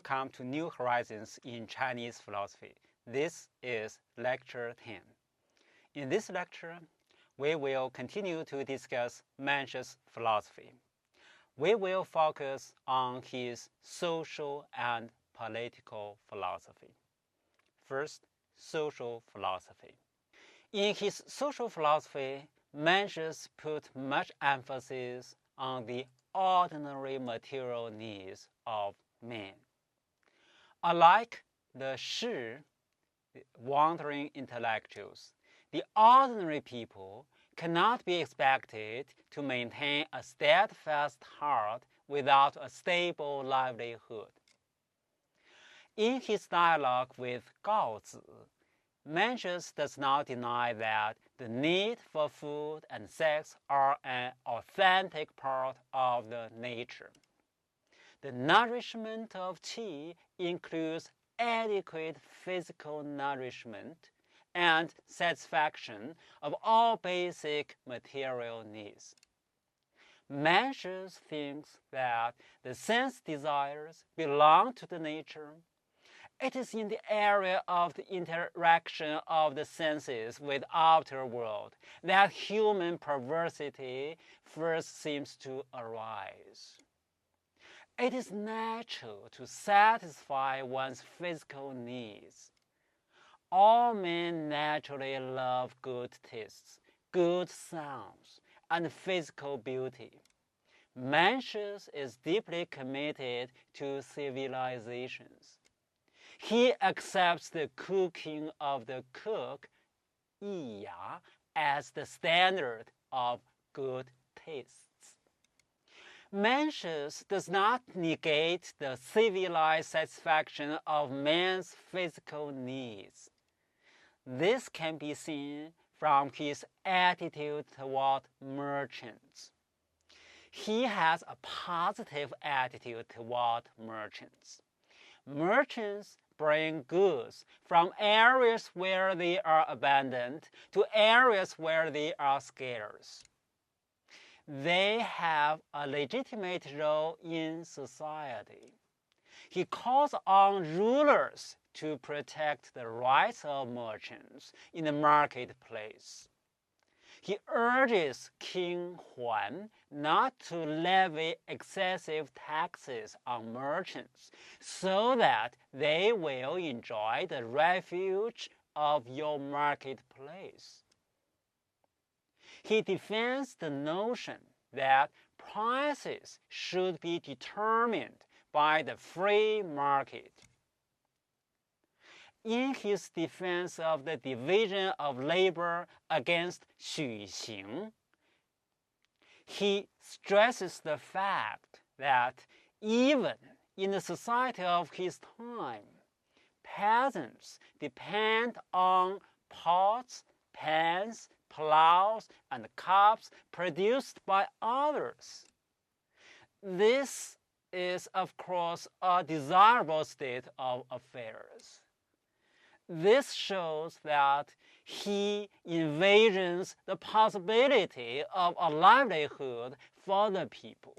Welcome to New Horizons in Chinese Philosophy. This is Lecture 10. In this lecture, we will continue to discuss Mencius' philosophy. We will focus on his social and political philosophy. First, social philosophy. In his social philosophy, Mencius put much emphasis on the ordinary material needs of men. Unlike the Shi, wandering intellectuals, the ordinary people cannot be expected to maintain a steadfast heart without a stable livelihood. In his dialogue with Gao Zi, Mencius does not deny that the need for food and sex are an authentic part of the nature. The nourishment of qi includes adequate physical nourishment and satisfaction of all basic material needs. Mencius thinks that the sense desires belong to the nature. It is in the area of the interaction of the senses with the outer world that human perversity first seems to arise. It is natural to satisfy one's physical needs. All men naturally love good tastes, good sounds, and physical beauty. Mencius is deeply committed to civilizations. He accepts the cooking of the cook, 易雅, as the standard of good tastes. Mencius does not negate the civilized satisfaction of man's physical needs. This can be seen from his attitude toward merchants. He has a positive attitude toward merchants. Merchants bring goods from areas where they are abundant to areas where they are scarce. They have a legitimate role in society. He calls on rulers to protect the rights of merchants in the marketplace. He urges King Huan not to levy excessive taxes on merchants so that they will enjoy the refuge of your marketplace. He defends the notion that prices should be determined by the free market. In his defense of the division of labor against Xu Xing, he stresses the fact that even in the society of his time, peasants depend on pots, pans, plows, and cups produced by others. This is, of course, a desirable state of affairs. This shows that he envisions the possibility of a livelihood for the people.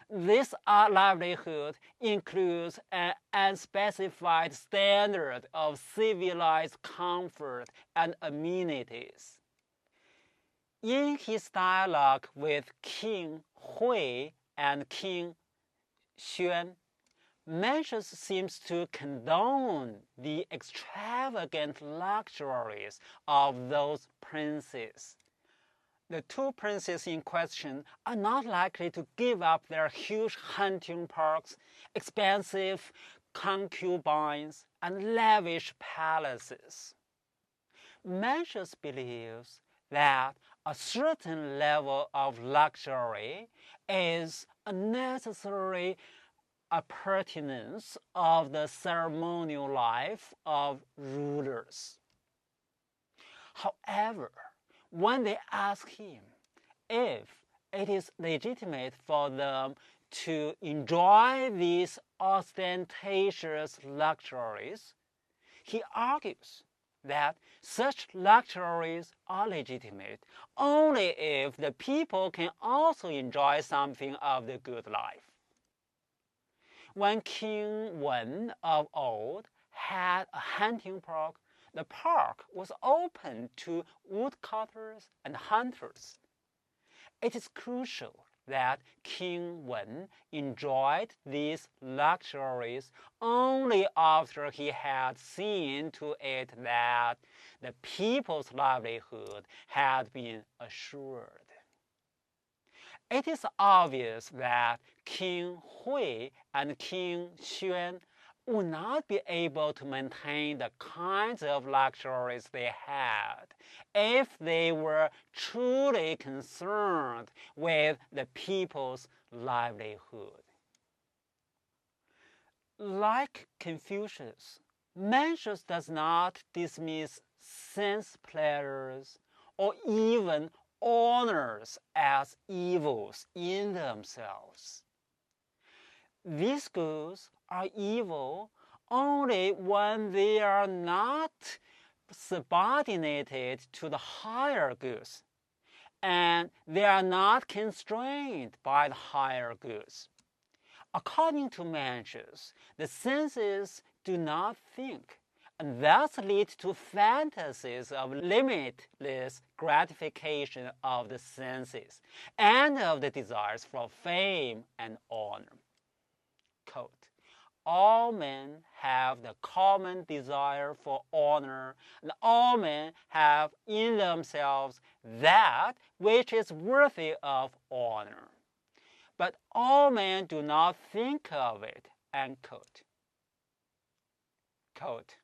This livelihood includes an unspecified standard of civilized comfort and amenities. In his dialogue with King Hui and King Xuan, Mencius seems to condone the extravagant luxuries of those princes. The two princes in question are not likely to give up their huge hunting parks, expensive concubines, and lavish palaces. Mencius believes that a certain level of luxury is a necessary appurtenance of the ceremonial life of rulers. However, when they ask him if it is legitimate for them to enjoy these ostentatious luxuries, he argues that such luxuries are legitimate only if the people can also enjoy something of the good life. When King Wen of old had a hunting park, the park was open to woodcutters and hunters. It is crucial that King Wen enjoyed these luxuries only after he had seen to it that the people's livelihood had been assured. It is obvious that King Hui and King Xuan would not be able to maintain the kinds of luxuries they had if they were truly concerned with the people's livelihood. Like Confucius, Mencius does not dismiss sense pleasures or even honors as evils in themselves. These goods are evil only when they are not subordinated to the higher goods, and they are not constrained by the higher goods. According to Mencius, the senses do not think, and thus lead to fantasies of limitless gratification of the senses and of the desires for fame and honor. Quote, all men have the common desire for honor, and all men have in themselves that which is worthy of honor. But all men do not think of it, end quote. Quote,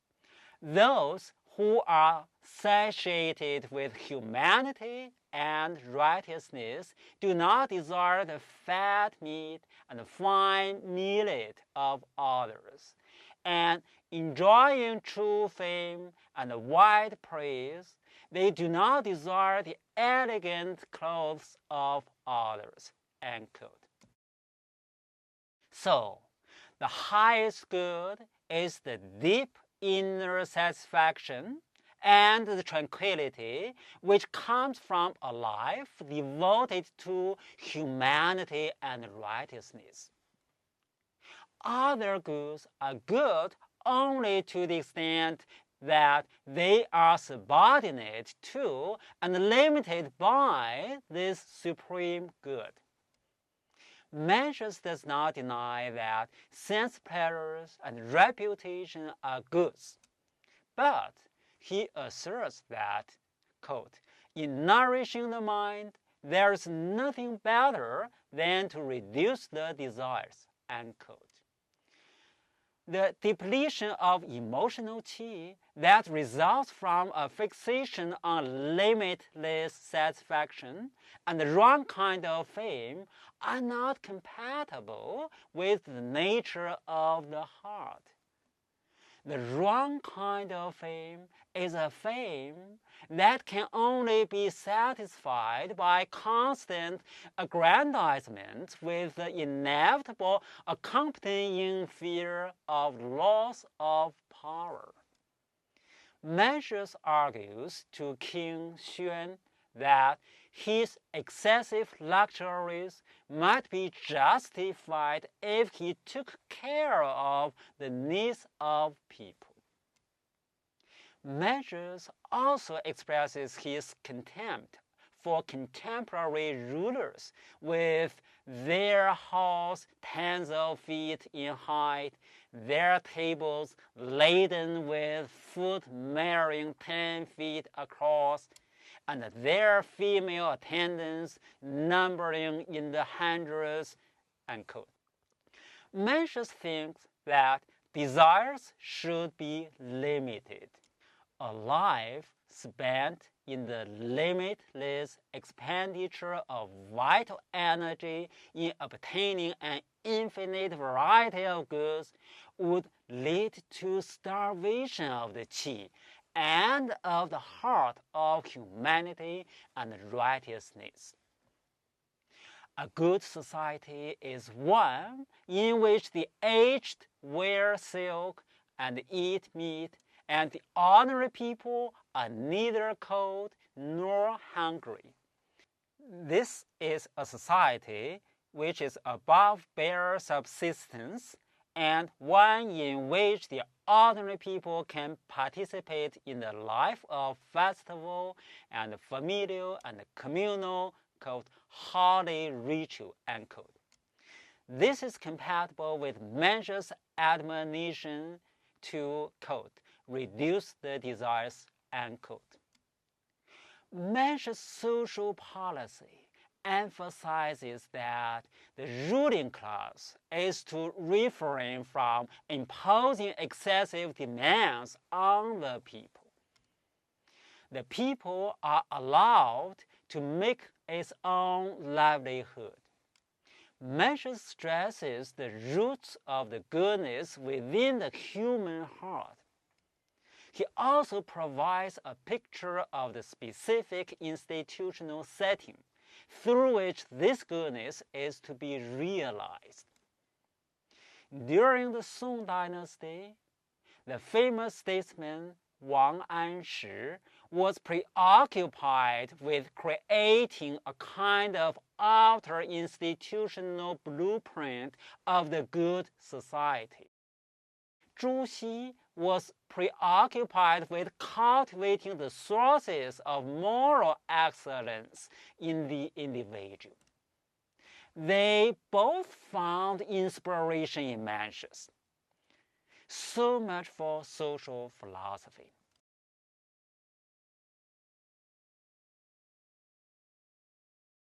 those who are satiated with humanity and righteousness do not desire the fat meat and fine millet of others, and enjoying true fame and wide praise, they do not desire the elegant clothes of others, end quote. So, the highest good is the deep inner satisfaction and the tranquility which comes from a life devoted to humanity and righteousness. Other goods are good only to the extent that they are subordinate to and limited by this supreme good. Mencius does not deny that sense pleasures and reputation are goods, but he asserts that, quote, in nourishing the mind, there is nothing better than to reduce the desires, end quote. The depletion of emotional qi that results from a fixation on limitless satisfaction and the wrong kind of fame are not compatible with the nature of the heart. The wrong kind of fame is a fame that can only be satisfied by constant aggrandizement with the inevitable accompanying fear of loss of power. Mencius argues to King Xuan that his excessive luxuries might be justified if he took care of the needs of people. Mencius also expresses his contempt for contemporary rulers with their halls tens of feet in height, their tables laden with food measuring 10 feet across, and their female attendants numbering in the hundreds, end quote. Mencius thinks that desires should be limited. A life spent in the limitless expenditure of vital energy in obtaining an infinite variety of goods would lead to starvation of the qi and of the heart of humanity and righteousness. A good society is one in which the aged wear silk and eat meat, and the ordinary people are neither cold nor hungry. This is a society which is above bare subsistence and one in which the ordinary people can participate in the life of festival and familial and communal, quote, holy ritual, end quote. This is compatible with Mencius' admonition to, quote, reduce the desires, end quote. Mencius' social policy emphasizes that the ruling class is to refrain from imposing excessive demands on the people. The people are allowed to make its own livelihood. Mencius stresses the roots of the goodness within the human heart. He also provides a picture of the specific institutional setting through which this goodness is to be realized. During the Song Dynasty, the famous statesman Wang Anshi was preoccupied with creating a kind of outer institutional blueprint of the good society. Zhu Xi was preoccupied with cultivating the sources of moral excellence in the individual. They both found inspiration in Mencius. So much for social philosophy.